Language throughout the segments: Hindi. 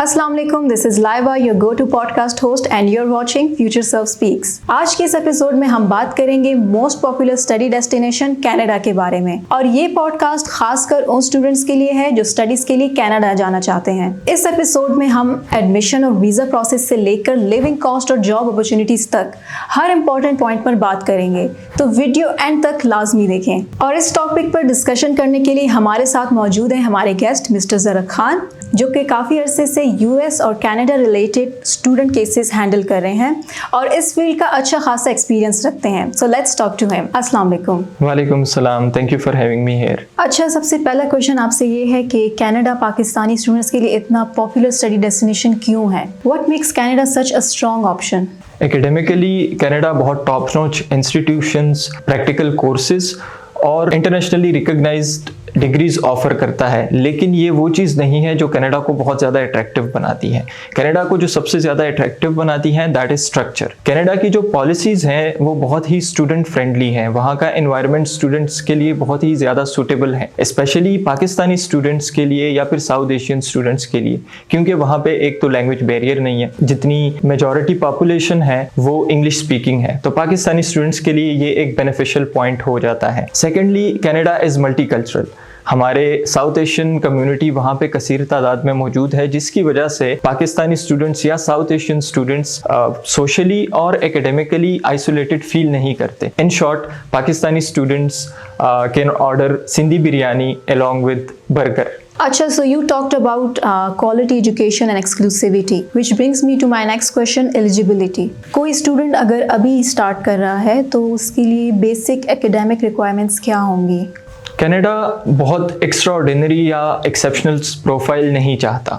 अस्सलाम वालेकुम, this is Laiba, your go to podcast host and you're watching future serve speaks. आज के इस एपिसोड में हम बात करेंगे most popular study destination Canada के बारे में, और ये पॉडकास्ट खासकर उन स्टूडेंट्स के लिए है जो स्टडीज के लिए कनाडा जाना चाहते हैं। इस एपिसोड में हम एडमिशन और वीजा प्रोसेस से लेकर लिविंग कॉस्ट और जॉब अपॉर्चुनिटीज तक हर इंपॉर्टेंट पॉइंट पर बात करेंगे, तो वीडियो एंड तक लाजमी देखें। और इस टॉपिक पर डिस्कशन करने के लिए हमारे साथ मौजूद हैं हमारे गेस्ट मिस्टर ज़रक खान, जो कि काफ़ी अरसे से यूएस और Canada related student cases handle कर रहे हैं और इस फील्ड का अच्छा खासा एक्सपीरियंस रखते हैं। So let's talk to him. अस्सलाम वालेकुम। वालेकुम सलाम, thank you for having me here. अच्छा, सबसे पहला क्वेश्चन आपसे ये है कि कनाडा पाकिस्तानी स्टूडेंट्स के लिए इतना पॉपुलर स्टडी डेस्टिनेशन क्यों है? What makes Canada such a strong option? Academically Canada बहुत top notch institutions, practical courses और इंटरनेशनली रिकॉग्नाइज्ड डिग्रीज ऑफर करता है, लेकिन ये वो चीज़ नहीं है जो कनाडा को बहुत ज़्यादा अट्रैक्टिव बनाती है। कनाडा को जो सबसे ज़्यादा अट्रैक्टिव बनाती है दैट इज़ स्ट्रक्चर। कनाडा की जो पॉलिसीज़ हैं वो बहुत ही स्टूडेंट फ्रेंडली हैं। वहाँ का एनवायरनमेंट स्टूडेंट्स के लिए बहुत ही ज़्यादा सूटेबल है, स्पेशली पाकिस्तानी स्टूडेंट्स के लिए या फिर साउथ एशियन स्टूडेंट्स के लिए, क्योंकि वहाँ पे एक तो लैंग्वेज बैरियर नहीं है। जितनी मेजॉरिटी पॉपुलेशन है वो इंग्लिश स्पीकिंग है, तो पाकिस्तानी स्टूडेंट्स के लिए ये एक बेनिफिशियल पॉइंट हो जाता है। Secondly, Canada is multicultural. हमारे साउथ एशियन कम्युनिटी वहाँ पे कसीर तादाद में मौजूद है, जिसकी वजह से पाकिस्तानी स्टूडेंट्स या साउथ एशियन स्टूडेंट्स सोशली और एकेडमिकली आइसोलेटेड फील नहीं करते। In short, Pakistani students can order Sindhi biryani along with burger. अच्छा, so you talked about quality education and exclusivity, which brings me to my next question, eligibility. कोई स्टूडेंट अगर अभी स्टार्ट कर रहा है तो उसके लिए बेसिक एकेडमिक रिक्वायरमेंट्स क्या होंगी? कनाडा बहुत एक्स्ट्राऑर्डिनरी या एक्सेप्शनल प्रोफाइल नहीं चाहता,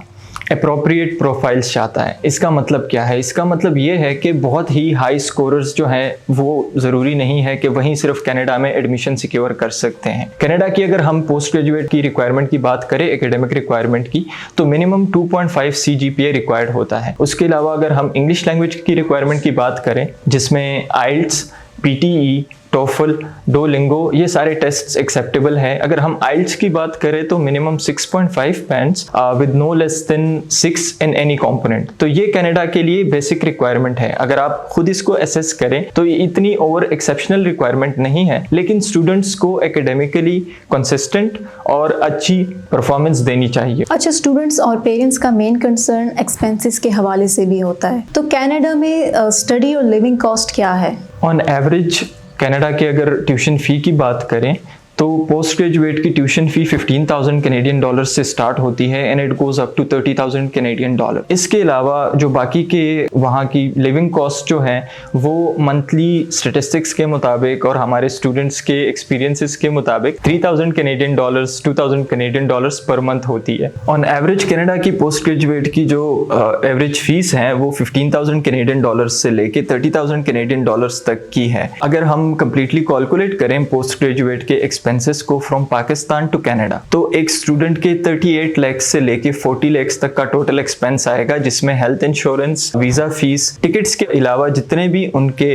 अप्रोप्रिएट प्रोफाइल्स चाहता है। इसका मतलब क्या है? इसका मतलब ये है कि बहुत ही हाई स्कोरर्स जो हैं वो ज़रूरी नहीं है कि वहीं सिर्फ कनाडा में एडमिशन सिक्योर कर सकते हैं। कनाडा की अगर हम पोस्ट ग्रेजुएट की रिक्वायरमेंट की बात करें, एकेडमिक रिक्वायरमेंट की, तो मिनिमम 2.5 CGPA रिक्वायर्ड होता है। उसके अलावा अगर हम इंग्लिश लैंग्वेज की रिक्वायरमेंट की बात करें, जिसमें आइल्ट्स, PTE, टोफल, डोलिंगो, ये सारे टेस्ट्स एक्सेप्टेबल हैं। अगर हम आइल्ट्स की बात करें तो minimum 6.5 bands with no less than 6 in any component. तो ये कनाडा के लिए बेसिक रिक्वायरमेंट है। अगर आप खुद इसको असेस करें तो ये इतनी ओवर एक्सेप्शनल रिक्वायरमेंट नहीं है, लेकिन स्टूडेंट्स को एकेडमिकली कंसिस्टेंट और अच्छी परफॉर्मेंस देनी चाहिए। अच्छा, स्टूडेंट्स और पेरेंट्स का मेन कंसर्न एक्सपेंसेस के हवाले से भी होता है, तो कनाडा में स्टडी और लिविंग कॉस्ट क्या है? ऑन एवरेज कनाडा के अगर ट्यूशन फ़ी की बात करें तो पोस्ट ग्रेजुएट की ट्यूशन फ़ी 15,000 कैनेडियन डॉलर से स्टार्ट होती है and it goes up to 30,000 Canadian dollar. इसके अलावा जो बाकी के वहाँ की लिविंग कॉस्ट जो है वो मंथली स्टेटिस्टिक्स के मुताबिक और हमारे स्टूडेंट्स के एक्सपीरियंसेस के मुताबिक 3,000 Canadian dollars 2,000 Canadian dollars per month होती है। ऑन एवरेज कनाडा की पोस्ट ग्रेजुएट की जो एवरेज फीस है वो 15,000 कैनेडियन डॉलर्स से लेके 30,000 कैनेडियन डॉलर्स तक की है। अगर हम कंप्लीटली कैलकुलेट करें पोस्ट ग्रेजुएट के एक्सपेंसेस को फ्रॉम पाकिस्तान टू कनाडा, तो एक स्टूडेंट के 38 लाख से लेके 40 लाख तक का टोटल एक्सपेंस आएगा, जिसमें health insurance, visa fees, tickets के अलावा जितने भी उनके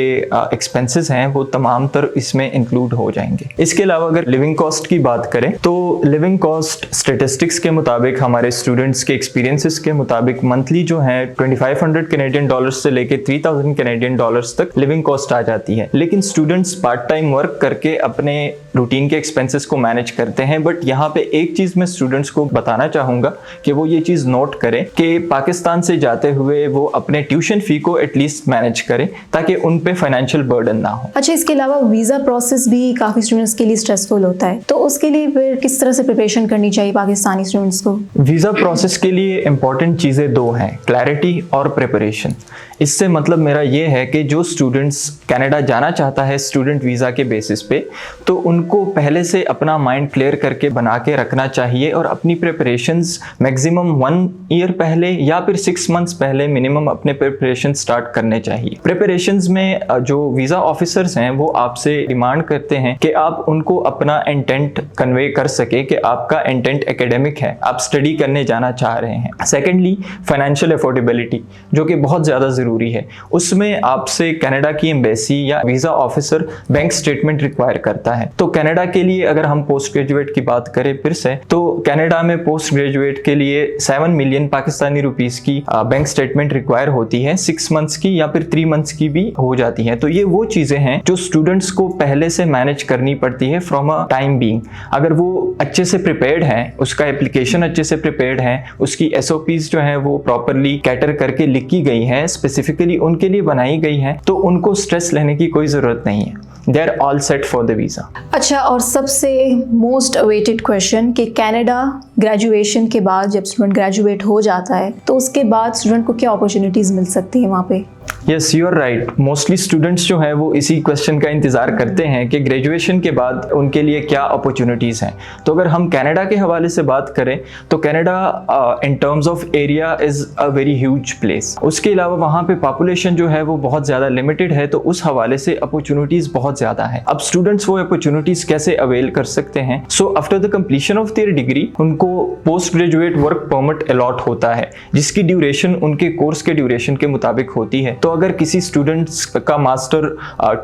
एक्सपेंसेस हैं वो तमाम तर इसमें इंक्लूड हो जाएंगे। इसके अलावा अगर लिविंग कॉस्ट की बात करें तो लिविंग कॉस्ट स्टेटिस्टिक्स के मुताबिक, हमारे स्टूडेंट्स के एक्सपीरियंसेस के मुताबिक मंथली जो है 2500 कैनेडियन डॉलर्स से लेके 3000 कैनेडियन डॉलर्स तक लिविंग कॉस्ट आ जाती है। लेकिन स्टूडेंट्स पार्ट टाइम वर्क करके अपने रूटीन के एक्सपेंसेस को मैनेज करते हैं। बट यहाँ पे एक चीज मैं स्टूडेंट्स को बताना चाहूंगा कि वो ये चीज नोट करें कि पाकिस्तान से जाते हुए वो अपने ट्यूशन फी को एटलीस्ट मैनेज करें ताकि उन पे फाइनेंशियल बर्डन ना हो। अच्छा, इसके अलावा वीजा प्रोसेस भी काफी स्टूडेंट्स के लिए स्ट्रेसफुल होता है, तो उसके लिए फिर किस तरह से प्रिपरेशन करनी चाहिए पाकिस्तानी स्टूडेंट्स को? वीजा प्रोसेस के लिए इंपॉर्टेंट चीजें दो हैं, क्लैरिटी और प्रिपरेशन। इससे मतलब मेरा ये है कि जो स्टूडेंट्स कनाडा जाना चाहता है स्टूडेंट वीज़ा के बेसिस पे, तो उनको पहले से अपना माइंड क्लियर करके बना के रखना चाहिए और अपनी प्रिपरेशंस मैक्सिमम 1 ईयर पहले या फिर 6 मंथ्स पहले मिनिमम अपने प्रिपरेशन स्टार्ट करने चाहिए। प्रिपरेशंस में जो वीज़ा ऑफिसर्स हैं वो आपसे डिमांड करते हैं कि आप उनको अपना इंटेंट कन्वे कर सके कि आपका इंटेंट एकेडमिक है, आप स्टडी करने जाना चाह रहे हैं। सेकेंडली, फाइनेंशियल अफोर्डेबिलिटी जो कि बहुत ज़्यादा ज़रूरी है। उसमें आपसे कनाडा की एम्बेसी या visa officer bank statement require करता है। तो कनाडा के लिए अगर हम पोस्ट ग्रेजुएट की बात करें फिर से, तो कनाडा में पोस्ट ग्रेजुएट के लिए 7 मिलियन पाकिस्तानी रुपीस की बैंक स्टेटमेंट रिक्वायर होती है, 6 मंथ्स की या फिर 3 मंथ्स की भी हो जाती है। तो ये वो चीजें हैं जो स्टूडेंट्स को पहले से मैनेज करनी पड़ती है फ्रॉम अ टाइम बीइंग। अगर वो अच्छे से प्रिपेयर्ड है, उसका एप्लीकेशन अच्छे से प्रिपेयर्ड है, उसकी SOPs जो है वो प्रॉपरली कैटर करके लिखी गई है, स्पेसिफिकली उनके लिए बनाई गई है, तो उनको स्ट्रेस लेने की कोई जरूरत नहीं है। They are all set for the visa. अच्छा, और सबसे मोस्ट अवेटेड क्वेश्चन कि कनाडा ग्रेजुएशन के बाद जब स्टूडेंट ग्रेजुएट हो जाता है तो उसके बाद स्टूडेंट को क्या अपॉर्चुनिटीज मिल सकती है वहाँ पे? Yes, you are right. Mostly students जो है वो इसी क्वेश्चन का इंतजार करते हैं कि ग्रेजुएशन के बाद उनके लिए क्या अपॉर्चुनिटीज़ हैं। तो अगर हम कनाडा के हवाले से बात करें तो Canada in terms of area is a very huge place. उसके अलावा वहाँ पे पॉपुलेशन जो है वो बहुत ज़्यादा लिमिटेड है, तो उस हवाले से अपॉर्चुनिटीज़ बहुत ज़्यादा है। अब स्टूडेंट्स वो अपॉर्चुनिटीज़ कैसे अवेल कर सकते हैं? So after the completion of their degree उनको post graduate work permit allot होता है, जिसकी ड्यूरेशन उनके कोर्स के ड्यूरेशन के मुताबिक होती है। तो अगर किसी स्टूडेंट्स का मास्टर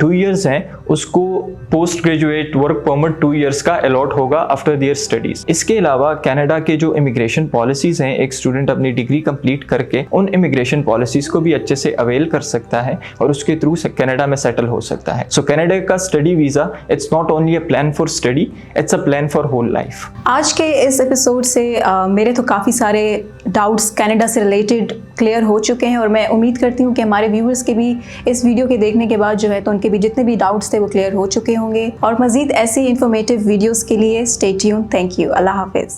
2 इयर्स है, उसको post graduate work permit 2 years का अलॉट होगा आफ्टर देयर स्टडीज। इसके अलावा कनाडा के जो इमिग्रेशन पॉलिसीज हैं, एक स्टूडेंट अपनी डिग्री कंप्लीट करके उन इमिग्रेशन पॉलिसीज को भी अच्छे से अवेल कर सकता है और उसके थ्रू कनाडा में सेटल हो सकता है। सो कनाडा का study visa it's not only a plan for study, it's a plan for whole life. आज के इस एपिसोड से मेरे तो काफ़ी सारे डाउट्स कनाडा से रिलेटेड क्लियर हो चुके हैं और मैं उम्मीद करती हूँ कि हमारे व्यूअर्स के भी इस वीडियो के देखने के बाद जो है तो उनके भी जितने भी डाउट्स थे वो क्लियर हो चुके होंगे। और मज़ीद ऐसी इन्फॉर्मेटिव वीडियोस के लिए stay tuned. Thank you. Allah हाफिज़।